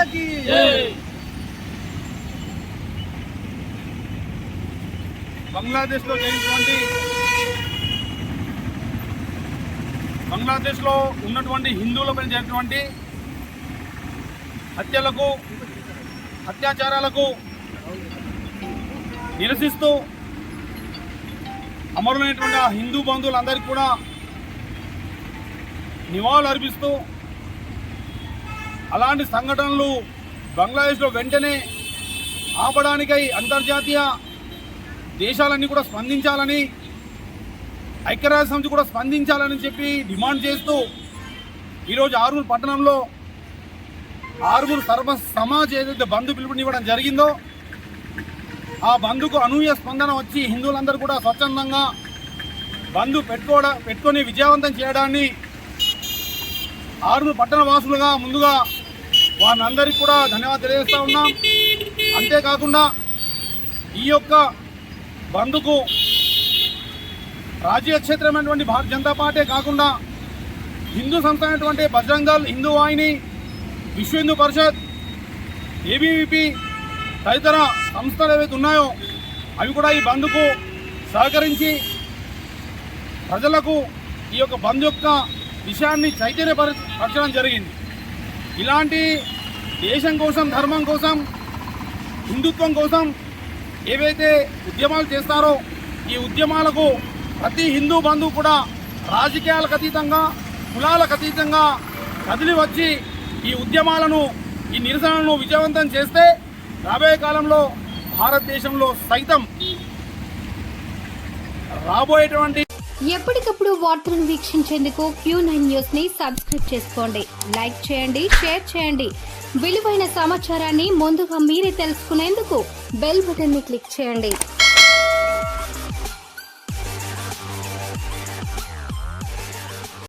మాతాకి బంగ్లాదేశ్లో జరిగినటువంటి బంగ్లాదేశ్లో ఉన్నటువంటి హిందువులపై జరిగినటువంటి హత్యలకు అత్యాచారాలకు నిరసిస్తూ అమరులైనటువంటి ఆ హిందూ బంధువులందరికీ కూడా నివాళులు అర్పిస్తూ అలాంటి సంఘటనలు బంగ్లాదేశ్లో వెంటనే ఆపడానికై అంతర్జాతీయ దేశాలన్నీ కూడా స్పందించాలని, ఐక్యరాజ్య సమితి కూడా స్పందించాలని చెప్పి డిమాండ్ చేస్తూ ఈరోజు ఆర్మూర్ పట్టణంలో ఆర్మూర్ సర్వ సమాజ్ ఏదైతే బంధు పిలుపునివ్వడం జరిగిందో ఆ బంధుకు అనూహ్య స్పందన వచ్చి హిందువులందరూ కూడా స్వచ్ఛందంగా బంధు పెట్టుకొని విజయవంతం చేయడాన్ని ఆర్మూర్ పట్టణ వాసులుగా ముందుగా వారందరికీ కూడా ధన్యవాదాలు తెలియజేస్తూ ఉన్నాం. అంతేకాకుండా ఈ యొక్క బంధుకు రాజకీయ క్షేత్రమైనటువంటి భారతీయ జనతా పార్టీ కాకుండా హిందూ సంస్థ అయినటువంటి బజరంగ్ దళ్, హిందూ వాహిని, విశ్వ హిందూ పరిషత్, ఏబీవీపీ తదితర సంస్థలు ఏవైతే ఉన్నాయో అవి కూడా ఈ బంధుకు సహకరించి ప్రజలకు ఈ యొక్క బంధు యొక్క విషయాన్ని చైతన్యపరచడం జరిగింది. ఇలాంటి దేశం కోసం, ధర్మం కోసం, హిందుత్వం కోసం ఏవైతే ఉద్యమాలు చేస్తారో ఈ ఉద్యమాలకు ప్రతి హిందూ బంధువు కూడా రాజకీయాలకు అతీతంగా, కులాలకు అతీతంగా కదిలి వచ్చి ఈ ఉద్యమాలను, ఈ నిరసనలను విజయవంతం చేస్తే రాబోయే కాలంలో భారతదేశంలో సైతం రాబోయేటువంటి ఎప్పటికప్పుడు వార్తలను వీక్షించేందుకు Q9 న్యూస్ ని సబ్స్క్రైబ్ చేసుకోండి, లైక్ చేయండి, షేర్ చేయండి. విలువైన సమాచారాన్ని ముందుగా మీరే తెలుసుకునేందుకు బెల్ బటన్ ని క్లిక్ చేయండి.